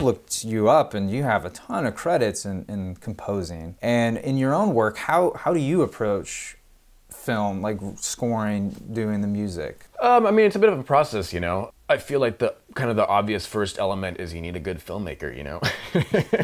looked you up, and you have a ton of credits in composing. And in your own work, how do you approach film, like scoring, doing the music? I mean, it's a bit of a process, you know. I feel like the kind of the obvious first element is you need a good filmmaker, you know,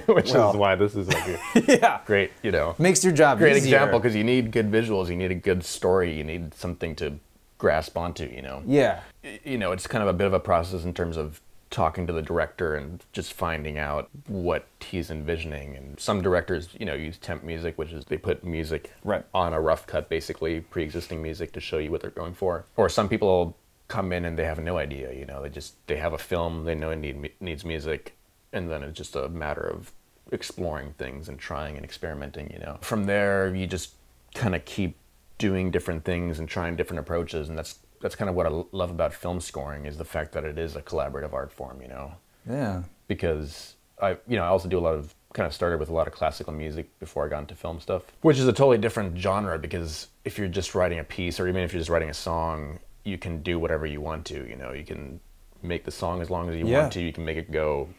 which is why this is like a great, you know, makes your job great easier. example, because you need good visuals, you need a good story, you need something to grasp onto, you know. Yeah. You know, it's kind of a bit of a process in terms of talking to the director and just finding out what he's envisioning. And some directors, you know, use temp music, which is they put music on a rough cut, basically pre-existing music, to show you what they're going for. Or some people come in and they have no idea, you know, they have a film, they know it needs music, and then it's just a matter of exploring things and trying and experimenting, you know. From there, you just kind of keep doing different things and trying different approaches, and that's kind of what I love about film scoring, is the fact that it is a collaborative art form, you know. Yeah. Because I also do started with a lot of classical music before I got into film stuff, which is a totally different genre, because if you're just writing a piece, or even if you're just writing a song, you can do whatever you want to, you know. You can make the song as long as you want to, you can make it go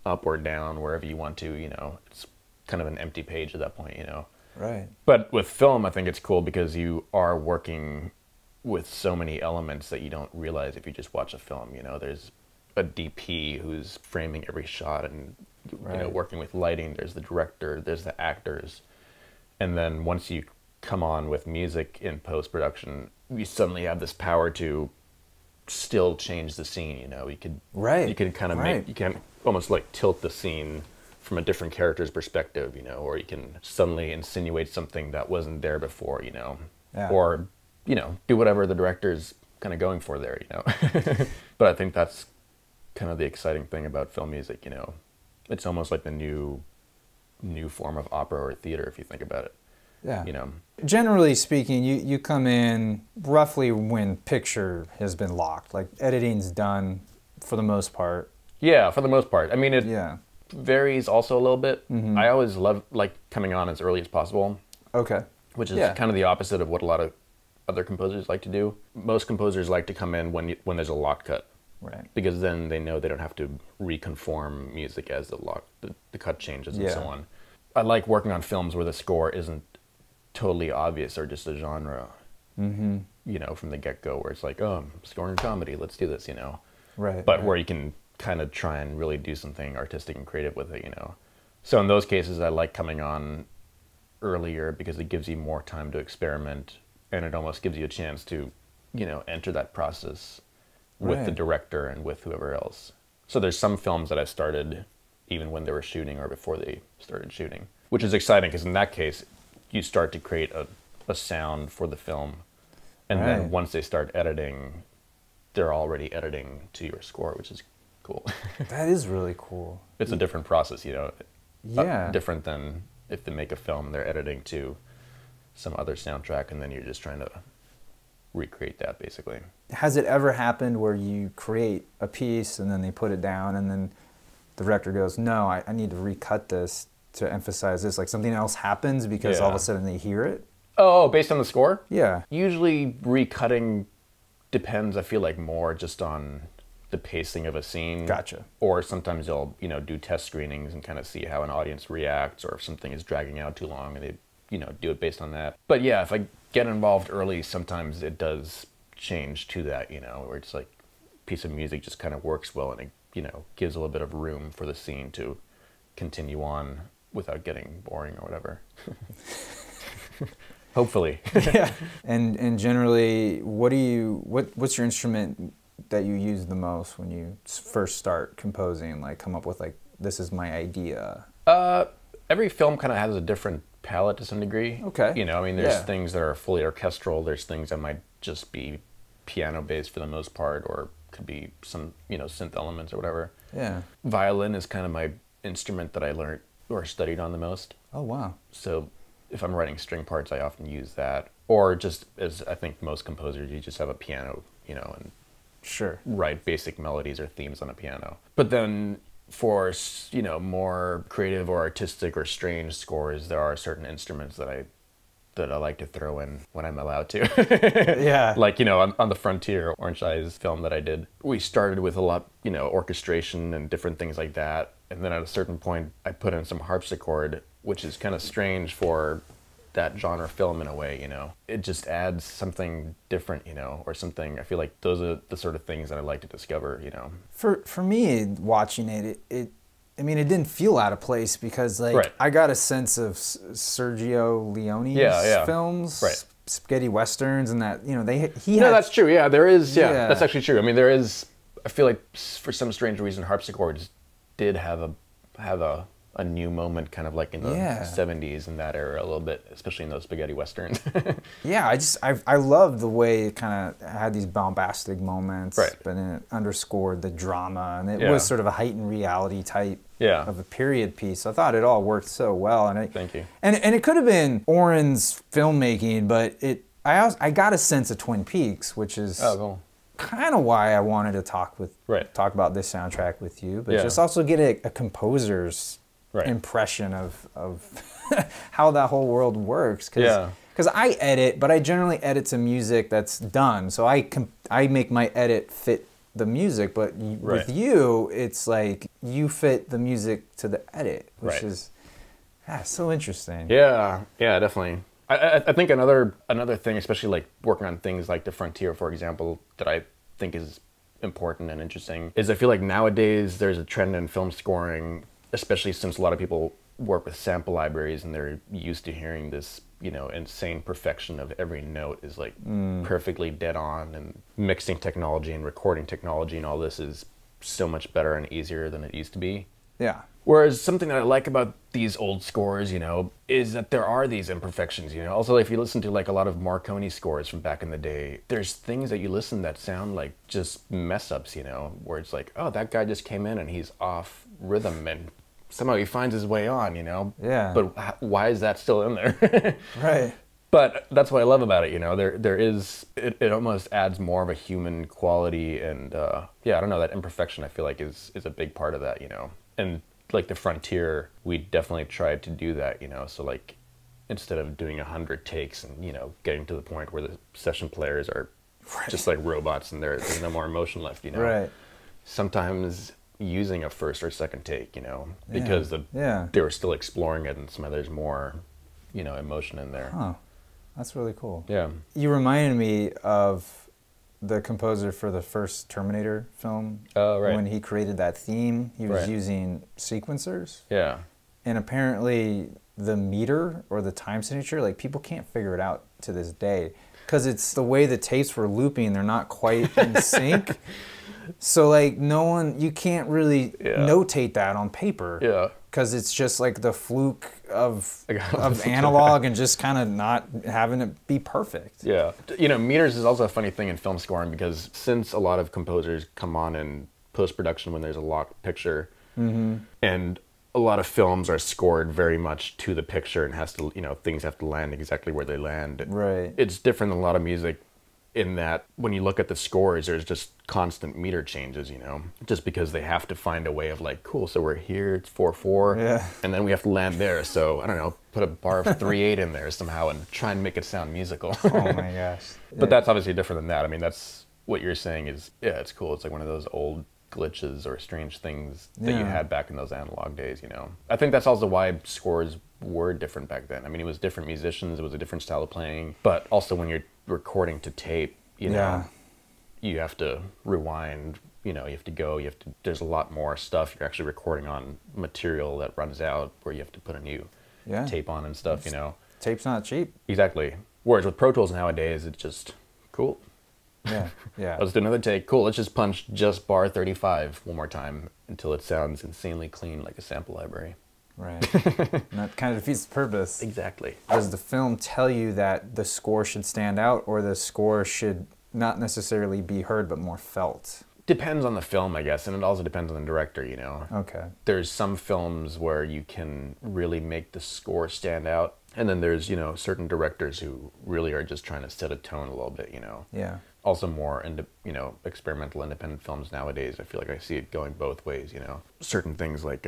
up or down wherever you want to, you know. It's kind of an empty page at that point, you know. Right. But with film, I think it's cool because you are working with so many elements that you don't realize if you just watch a film, you know. There's a DP who's framing every shot and you know, working with lighting. There's the director, there's the actors. And then once you come on with music in post-production, you suddenly have this power to still change the scene, you know. You could kind of you can almost like tilt the scene from a different character's perspective, you know, or you can suddenly insinuate something that wasn't there before, you know. Or, you know, do whatever the director's kind of going for there, you know. But I think that's kind of the exciting thing about film music, you know. It's almost like the new form of opera or theater, if you think about it. Yeah. You know. Generally speaking, you come in roughly when picture has been locked, like editing's done for the most part. Yeah, for the most part. I mean, it varies also a little bit. Mm-hmm. I always like coming on as early as possible. Okay. Which is kind of the opposite of what a lot of other composers like to do. Most composers like to come in when there's a lock cut. Right. Because then they know they don't have to reconform music as the cut changes and so on. I like working on films where the score isn't totally obvious or just a genre, you know, from the get-go, where it's like, oh, I'm scoring a comedy, let's do this, you know. Right. But where you can kind of try and really do something artistic and creative with it, you know. So in those cases, I like coming on earlier because it gives you more time to experiment, and it almost gives you a chance to, you know, enter that process with the director and with whoever else. So there's some films that I started even when they were shooting or before they started shooting, which is exciting because in that case, you start to create a sound for the film. And then once they start editing, they're already editing to your score, which is cool. That is really cool. It's a different process, you know. Yeah. Different than if they make a film, they're editing to some other soundtrack, and then you're just trying to recreate that, basically. Has it ever happened where you create a piece and then they put it down and then the director goes, no, I need to recut this to emphasize this, like something else happens because all of a sudden they hear it? Oh, based on the score? Yeah. Usually recutting depends, I feel like, more just on the pacing of a scene. Gotcha. Or sometimes they'll, you know, do test screenings and kind of see how an audience reacts, or if something is dragging out too long and they, you know, do it based on that. But yeah, if I get involved early, sometimes it does change to that, you know, where it's like a piece of music just kind of works well and it, you know, gives a little bit of room for the scene to continue on without getting boring or whatever. Hopefully. Yeah. And generally, what's your instrument that you use the most when you first start composing, like come up with like, this is my idea? Every film kind of has a different palette to some degree. Okay. You know, I mean, there's things that are fully orchestral, there's things that might just be piano based for the most part, or could be some, you know, synth elements or whatever. Yeah. Violin is kind of my instrument that I learned or studied on the most. Oh, wow. So if I'm writing string parts, I often use that. Or just, as I think most composers, you just have a piano, you know, and write basic melodies or themes on a piano. But then for, you know, more creative or artistic or strange scores, there are certain instruments that I that I like to throw in when I'm allowed to. Yeah. Like, you know, on the Frontier Orange Eyes film that I did, we started with a lot, you know, orchestration and different things like that. And then at a certain point, I put in some harpsichord, which is kind of strange for that genre film in a way, you know. It just adds something different, you know, or something. I feel like those are the sort of things that I like to discover, you know. For me, watching it I mean, it didn't feel out of place because, like, right. I got a sense of Sergio Leone's films, right. spaghetti westerns, and that, you know, No, that's true. Yeah, there is. Yeah, that's actually true. I mean, there is. I feel like for some strange reason, harpsichords did have a new moment, kind of like in the 70s in that era a little bit, especially in those spaghetti westerns. Yeah, I love the way it kind of had these bombastic moments, right. but then it underscored the drama, and it was sort of a heightened reality type of a period piece. So I thought it all worked so well. And Thank you. And it could have been Oren's filmmaking, but I got a sense of Twin Peaks, which is kind of why I wanted to talk about this soundtrack with you, but just also get a composer's impression of how that whole world works. Because I edit, but I generally edit to music that's done. So I make my edit fit the music, but with you, it's like you fit the music to the edit, which is so interesting. Yeah, definitely. I think another thing, especially like working on things like the Frontier, for example, that I think is important and interesting, is I feel like nowadays there's a trend in film scoring, especially since a lot of people work with sample libraries and they're used to hearing this, you know, insane perfection of every note is like perfectly dead on, and mixing technology and recording technology and all this is so much better and easier than it used to be. Yeah. Whereas something that I like about these old scores, you know, is that there are these imperfections, you know. Also, if you listen to like a lot of Marconi scores from back in the day, there's things that you listen that sound like just mess ups, you know, where it's like, oh, that guy just came in and he's off rhythm and somehow he finds his way on, you know. Yeah. But why is that still in there? Right. But that's what I love about it, you know. There is, it almost adds more of a human quality, and I don't know, that imperfection I feel like is a big part of that, you know. And like the Frontier, we definitely tried to do that, you know. So like, instead of doing 100 takes and, you know, getting to the point where the session players are just like robots and there's no more emotion left, you know. Right. Sometimes using a first or second take, you know, because they were still exploring it, and somehow there's more, you know, emotion in there. Huh. That's really cool. Yeah. You reminded me of the composer for the first Terminator film. When he created that theme, he was using sequencers. Yeah. And apparently the meter or the time signature, like, people can't figure it out to this day, because it's the way the tapes were looping, they're not quite in sync. So like you can't really notate that on paper. Yeah. Because it's just like the fluke of analog and just kind of not having it be perfect. Yeah. You know, meters is also a funny thing in film scoring, because since a lot of composers come on in post-production when there's a locked picture, and a lot of films are scored very much to the picture and has to, you know, things have to land exactly where they land. Right. It's different than a lot of music in that when you look at the scores, there's just constant meter changes, you know, just because they have to find a way of like, cool, so we're here, it's 4/4, and then we have to land there, so I don't know, put a bar of 3/8 in there somehow and try and make it sound musical. Oh my gosh. But that's obviously different than that. I mean, that's what you're saying is, it's cool. It's like one of those old glitches or strange things that you had back in those analog days, you know. I think that's also why scores were different back then. I mean, it was different musicians, it was a different style of playing, but also when you're recording to tape, you know, you have to rewind, you know, there's a lot more stuff. You're actually recording on material that runs out, where you have to put a new tape on and stuff, you know. Tape's not cheap. Exactly. Whereas with Pro Tools nowadays, it's just cool. Yeah. Let's do another take. Cool, let's just punch just bar 35 one more time until it sounds insanely clean like a sample library. Right. And that kind of defeats the purpose. Exactly. Does the film tell you that the score should stand out, or the score should not necessarily be heard but more felt? Depends on the film, I guess, and it also depends on the director, you know. Okay. There's some films where you can really make the score stand out, And then there's, you know, certain directors who really are just trying to set a tone a little bit, you know. Yeah. Also more, you know, experimental independent films nowadays. I feel like I see it going both ways, you know. Certain things like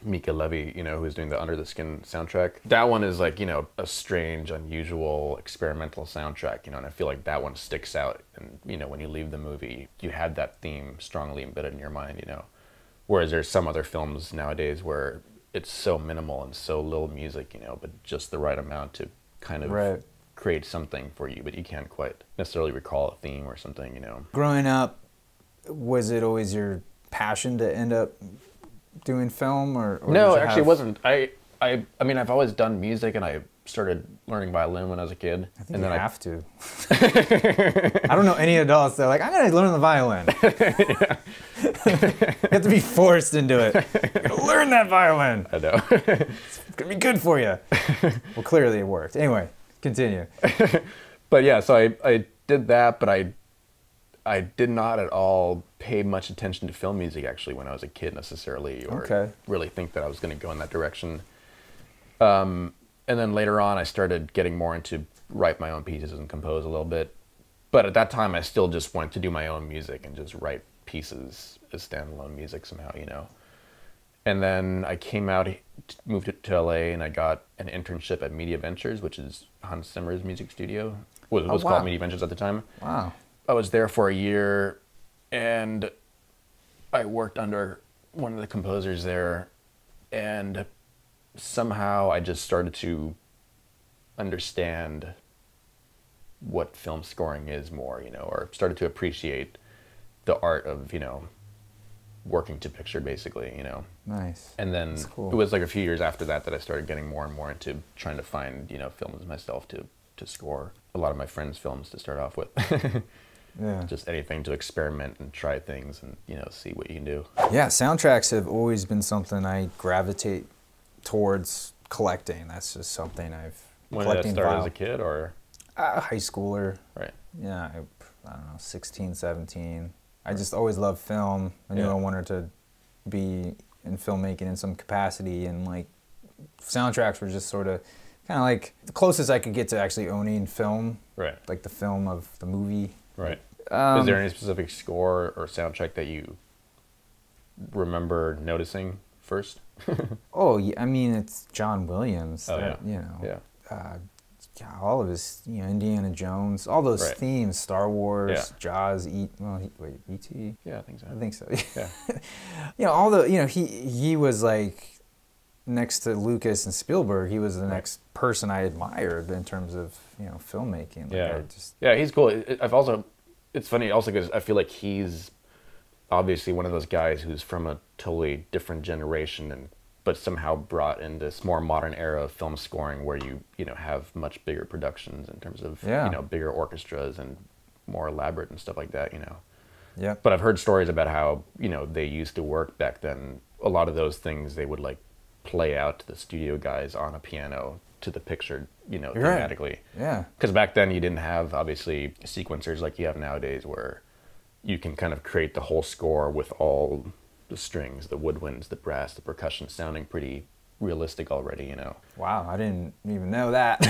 Mika Levy, you know, who's doing the Under the Skin soundtrack. That one is like, you know, a strange, unusual, experimental soundtrack, you know, and I feel like that one sticks out. And, you know, when you leave the movie, you had that theme strongly embedded in your mind, you know. Whereas there's some other films nowadays where it's so minimal and so little music, you know, but just the right amount to kind of create something for you, but you can't quite necessarily recall a theme or something, you know. Growing up, was it always your passion to end up doing film, or no, actually it wasn't. I mean, I've always done music, and I started learning violin when I was a kid. I think and then you have to. I don't know any adults that are like, I'm going to learn the violin. You have to be forced into it. You're going to learn that violin. I know. It's going to be good for you. Well, clearly it worked. Anyway, continue. But yeah, so I did that, but I did not at all pay much attention to film music actually when I was a kid necessarily, or really think that I was going to go in that direction. And then later on, I started getting more into write my own pieces and compose a little bit. But at that time, I still just wanted to do my own music and just write pieces as standalone music somehow, you know. And then I came out, moved to LA, and I got an internship at Media Ventures, which is Hans Zimmer's music studio. It was called Media Ventures at the time. Wow. I was there for a year, and I worked under one of the composers there, and somehow I just started to understand what film scoring is more, you know, or started to appreciate the art of, you know, working to picture basically, you know. Nice. And then it was like a few years after that that I started getting more and more into trying to find, you know, films myself to score. A lot of my friends' films to start off with. Yeah. Just anything to experiment and try things and, you know, see what you can do. Yeah, soundtracks have always been something I gravitate towards collecting. That's just something I've When did that start, as a kid or? High schooler. Right. Yeah, I don't know, 16, 17. I just always loved film. I knew I wanted to be in filmmaking in some capacity, and like soundtracks were just sort of kind of like the closest I could get to actually owning film. Right. Like the film of the movie. Right. Is there any specific score or soundtrack that you remember noticing first? Oh, yeah, I mean, it's John Williams. Oh, that, yeah. You know. Yeah. All of his, you know, Indiana Jones, all those themes, Star Wars, Jaws, E.T. Yeah, I think so. I think so. Yeah. You know, all the, you know, he was like, next to Lucas and Spielberg, he was the next person I admired in terms of, you know, filmmaking. Like yeah, he's cool. It's funny also because I feel like he's obviously one of those guys who's from a totally different generation, but somehow brought in this more modern era of film scoring where you know, have much bigger productions in terms of, you know, bigger orchestras and more elaborate and stuff like that, you know. Yeah. But I've heard stories about how, you know, they used to work back then. A lot of those things they would like play out to the studio guys on a piano to the picture, you know, thematically. Yeah. Because back then you didn't have, obviously, sequencers like you have nowadays where you can kind of create the whole score with all the strings, the woodwinds, the brass, the percussion sounding pretty realistic already, you know. Wow, I didn't even know that.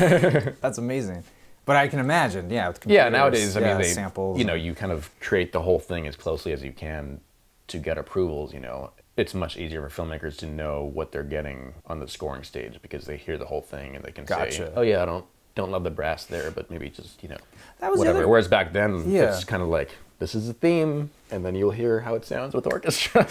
That's amazing. But I can imagine, with nowadays, I mean, they, samples, you know, you kind of create the whole thing as closely as you can to get approvals, you know. It's much easier for filmmakers to know what they're getting on the scoring stage because they hear the whole thing and they can say, oh yeah, I don't love the brass there, but maybe just, you know, that was whatever. Whereas back then, it's kind of like, this is the theme, and then you'll hear how it sounds with orchestra.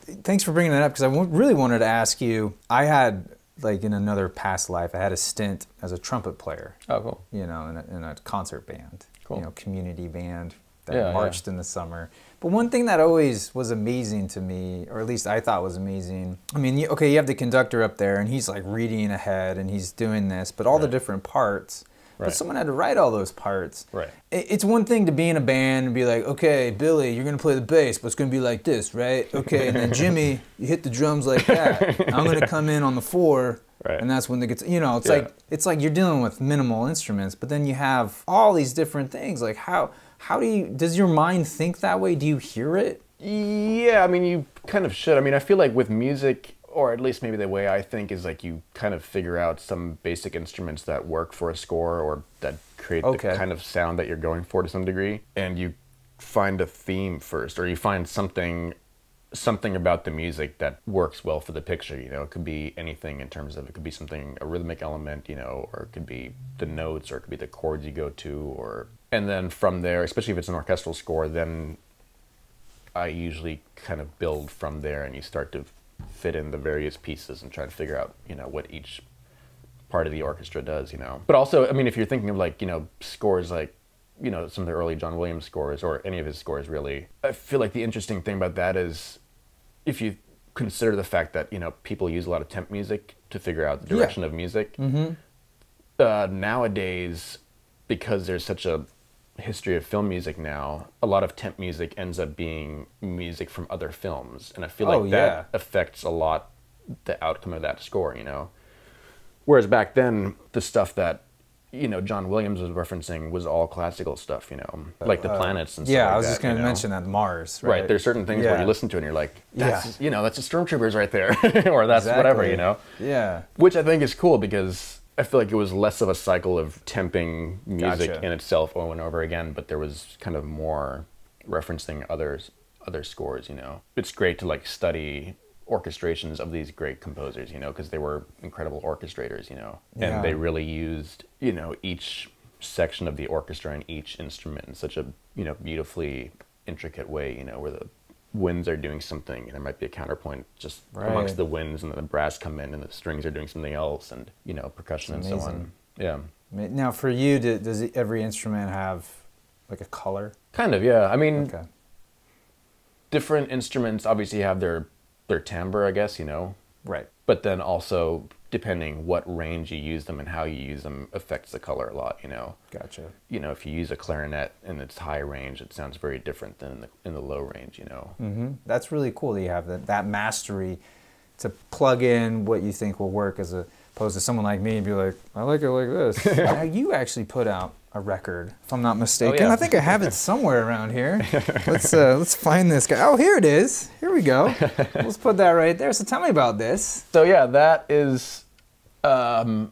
Thanks for bringing that up, because I really wanted to ask you, I had, like in another past life, I had a stint as a trumpet player. Oh, cool. You know, in a concert band. Cool. You know, community band that marched in the summer. But one thing that always was amazing to me, or at least I thought was amazing, I mean, you have the conductor up there, and he's like reading ahead, and he's doing this, but all the different parts, but someone had to write all those parts. Right. It's one thing to be in a band and be like, okay, Billy, you're going to play the bass, but it's going to be like this, right? Okay, and then Jimmy, you hit the drums like that. I'm going to come in on the 4, and that's when the guitar, you know, it's like you're dealing with minimal instruments, but then you have all these different things. Like how does your mind think that way? Do you hear it? Yeah, I mean, you kind of should. I mean, I feel like with music, or at least maybe the way I think is like you kind of figure out some basic instruments that work for a score or that create the kind of sound that you're going for to some degree, and you find a theme first, or you find something about the music that works well for the picture. You know, it could be anything in terms of, it could be something, a rhythmic element, you know, or it could be the notes, or it could be the chords you go to, or, and then from there, especially if it's an orchestral score, then I usually kind of build from there, and you start to fit in the various pieces and try to figure out, you know, what each part of the orchestra does, you know. But also, I mean, if you're thinking of like, you know, scores like, you know, some of the early John Williams scores, or any of his scores really, I feel like the interesting thing about that is, if you consider the fact that, you know, people use a lot of temp music to figure out the direction of music, nowadays, because there's such a history of film music now, a lot of temp music ends up being music from other films, and I feel like that affects a lot the outcome of that score, you know. Whereas back then, the stuff that, you know, John Williams was referencing was all classical stuff, you know, like the planets and stuff like that. I was just going to mention that, Mars, right? Right, there's certain things where you listen to it and you're like, that's, you know, that's the Stormtroopers right there, or that's whatever, you know? Yeah. Which I think is cool, because I feel like it was less of a cycle of temping music in itself over and over again, but there was kind of more referencing other scores, you know? It's great to like study orchestrations of these great composers, you know, because they were incredible orchestrators, you know, and they really used, you know, each section of the orchestra and each instrument in such a, you know, beautifully intricate way, you know, where the winds are doing something and there might be a counterpoint just amongst the winds, and then the brass come in and the strings are doing something else, and, you know, percussion and so on. Yeah. Now for you, does every instrument have like a color? Kind of, yeah. I mean, different instruments obviously have their timbre, I guess, you know. Right. But then also, depending what range you use them and how you use them affects the color a lot, you know. Gotcha. You know, if you use a clarinet in its high range, it sounds very different than in the low range, you know. That's really cool that you have that mastery to plug in what you think will work, as opposed to someone like me and be like, I like it like this. Now, you actually put out a record, if I'm not mistaken. I think I have it somewhere around here. Let's find this guy. Oh, here it is. Here we go. Let's put that right there. So tell me about this. So yeah, that is a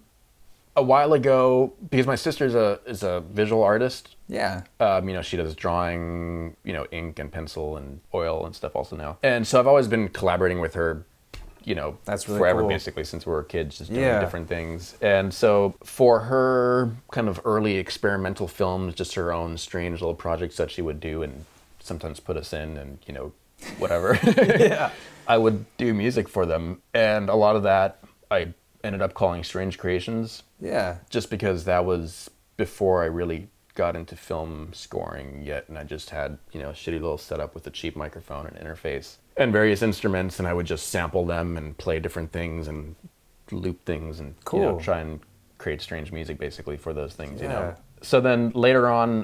while ago, because my sister is a visual artist. Yeah. You know, she does drawing, you know, ink and pencil and oil and stuff also now. And so I've always been collaborating with her, you know, that's really forever, basically, since we were kids, just doing different things. And so for her kind of early experimental films, just her own strange little projects that she would do and sometimes put us in, and, you know, whatever. I would do music for them. And a lot of that I ended up calling Strange Creations. Yeah. Just because that was before I really got into film scoring yet, and I just had, you know, a shitty little setup with a cheap microphone and interface and various instruments, and I would just sample them and play different things and loop things and you know, try and create strange music basically for those things, you know. So then later on,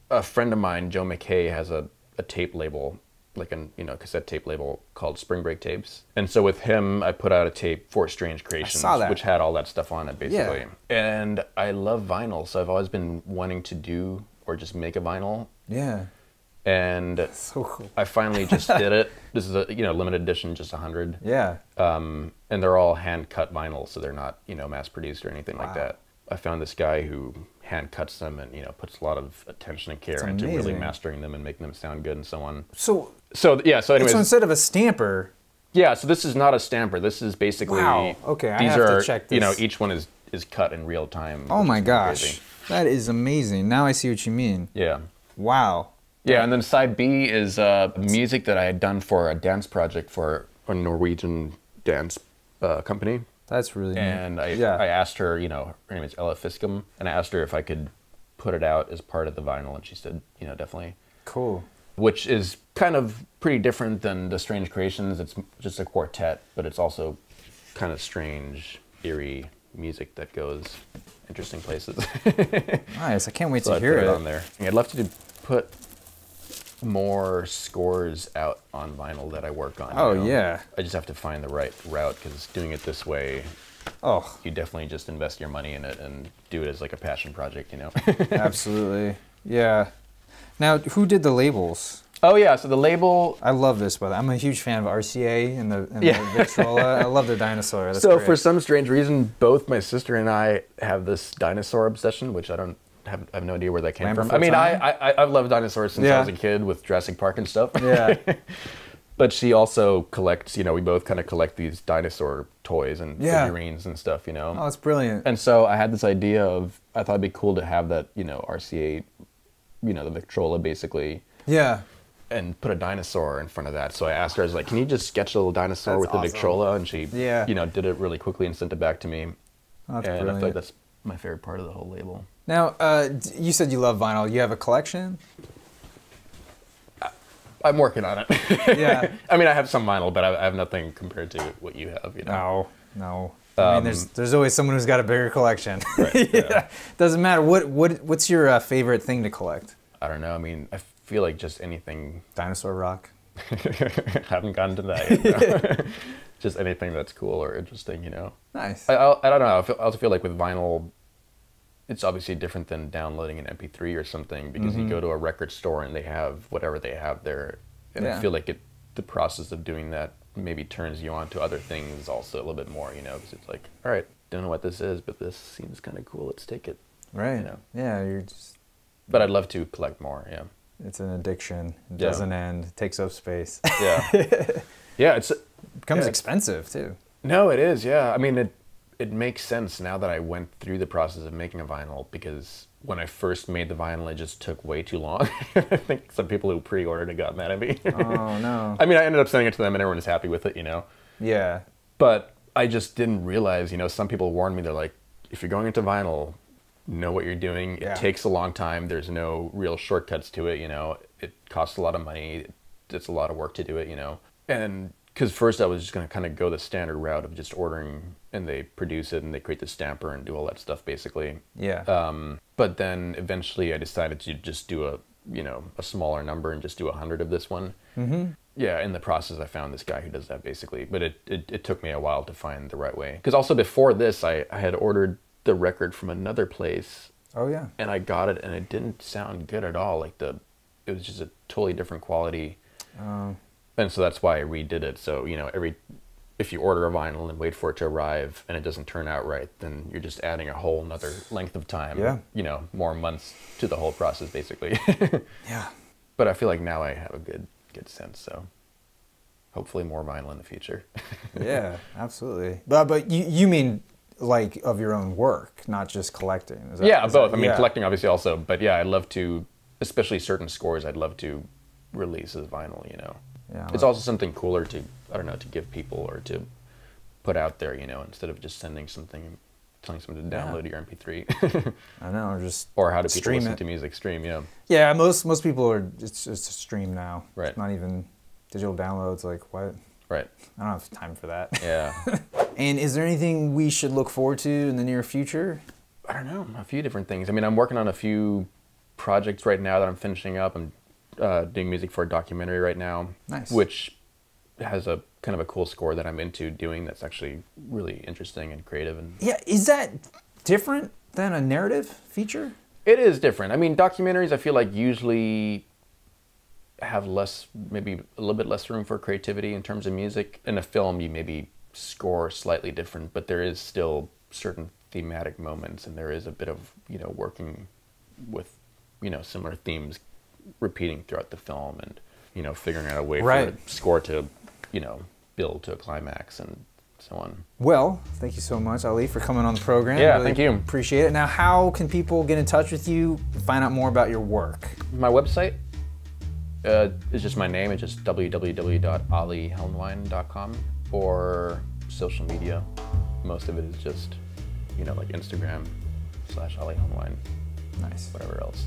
a friend of mine, Joe McKay, has a tape label, like a, you know, cassette tape label called Spring Break Tapes. And so with him, I put out a tape for Strange Creations, which had all that stuff on it, basically. And I love vinyl, so I've always been wanting to do or just make a vinyl. Yeah. And so cool. I finally just did it. This is a, you know, limited edition, just 100. Yeah. And they're all hand-cut vinyl, so they're not, you know, mass-produced or anything like that. I found this guy who hand cuts them and, you know, puts a lot of attention and care into really mastering them and making them sound good and so on. So anyways, so instead of a stamper. Yeah, so this is not a stamper. This is basically okay, I have to check this. You know, each one is cut in real time. Oh my gosh. That is amazing. Now I see what you mean. Yeah. Wow. Yeah, and then side B is music that I had done for a dance project for a Norwegian dance company. That's really neat. And I asked her, you know, her name is Ella Fiskum, and I asked her if I could put it out as part of the vinyl, and she said, you know, definitely. Cool. Which is kind of pretty different than the Strange Creations. It's just a quartet, but it's also kind of strange, eerie music that goes interesting places. Nice, I can't wait to hear it. On there. I'd love to put more scores out on vinyl that I work on. Oh, you know? Yeah. I just have to find the right route, because doing it this way, you definitely just invest your money in it and do it as like a passion project, you know? Absolutely. Yeah. Now, who did the labels? Oh yeah, so the label. I love this, by the way. I'm a huge fan of RCA and the Victrola. I love the dinosaur. That's So great. for some strange reason, both my sister and I have this dinosaur obsession, which I have no idea where that came from. I mean, I've loved dinosaurs since I was a kid with Jurassic Park and stuff. Yeah. But she also collects, you know, we both kind of collect these dinosaur toys and figurines and stuff, you know. Oh, that's brilliant. And so I had this idea of, I thought it'd be cool to have that, you know, RCA, you know, the Victrola basically. Yeah. And put a dinosaur in front of that. So I asked her, I was like, can you just sketch a little dinosaur with the Victrola? And she, you know, did it really quickly and sent it back to me. Oh, that's and brilliant. I feel like that's my favorite part of the whole label. Now, you said you love vinyl. You have a collection? I'm working on it. Yeah. I mean, I have some vinyl, but I have nothing compared to what you have, you know? No. I mean, there's always someone who's got a bigger collection. Right, yeah. Doesn't matter. What's your favorite thing to collect? I don't know. I mean, I feel like just anything. Dinosaur rock? Haven't gotten to that yet. No. Just anything that's cool or interesting, you know? Nice. I don't know. I also feel like with vinyl, it's obviously different than downloading an MP3 or something, because you go to a record store and they have whatever they have there. And I feel like the process of doing that maybe turns you on to other things also a little bit more, you know, because it's like, all right, don't know what this is, but this seems kind of cool. Let's take it. Right. You know? Yeah, you're just... But I'd love to collect more, yeah. It's an addiction. It doesn't end. It takes up space. Yeah. Yeah, it becomes expensive, too. No, it is, yeah. I mean, it makes sense now that I went through the process of making a vinyl, because when I first made the vinyl, it just took way too long. I think some people who pre-ordered it got mad at me. Oh, no. I mean, I ended up sending it to them and everyone was happy with it, you know? Yeah. But I just didn't realize, you know, some people warned me, they're like, if you're going into vinyl, know what you're doing. It takes a long time. There's no real shortcuts to it, you know? It costs a lot of money. It's a lot of work to do it, you know? And because first I was just going to kind of go the standard route of just ordering, and they produce it and they create the stamper and do all that stuff basically. Yeah. But then eventually I decided to just do a smaller number and just do 100 of this one. Mm-hmm. Yeah, in the process I found this guy who does that basically, but it took me a while to find the right way. Because also before this I had ordered the record from another place. Oh yeah. And I got it and it didn't sound good at all. Like it was just a totally different quality. And so that's why I redid it. So, you know, if you order a vinyl and wait for it to arrive and it doesn't turn out right, then you're just adding a whole nother length of time. Yeah. You know, more months to the whole process, basically. Yeah. But I feel like now I have a good sense, so hopefully more vinyl in the future. Yeah, absolutely. But you mean like of your own work, not just collecting? Both. I mean, collecting obviously also, but yeah, I'd love to, especially certain scores, I'd love to release as vinyl, you know. Yeah, it's also something cooler to, I don't know, to give people or to put out there, you know, instead of just sending something, telling someone to download your MP3. I know, or how do people listen to music? Stream, yeah. Yeah, most people are, it's just a stream now. Right. It's not even digital downloads, like what? Right. I don't have time for that. Yeah. And is there anything we should look forward to in the near future? I don't know, a few different things. I mean, I'm working on a few projects right now that I'm finishing up. I'm doing music for a documentary right now. Nice. Which has a kind of a cool score that I'm into doing that's actually really interesting and creative. And yeah, is that different than a narrative feature? It is different. I mean, documentaries I feel like usually have less, maybe a little bit less room for creativity in terms of music. In a film, you maybe score slightly different, but there is still certain thematic moments, and there is a bit of, you know, working with, you know, similar themes repeating throughout the film, and, you know, figuring out a way for the score to, you know, build to a climax and so on. Well, thank you so much, Ali, for coming on the program. Yeah, really thank you. Appreciate it. Now, how can people get in touch with you, find out more about your work? My website is just my name. It's just www.alihelnwein.com, or social media. Most of it is just, you know, like Instagram /Ali Helnwein. Nice. Whatever else.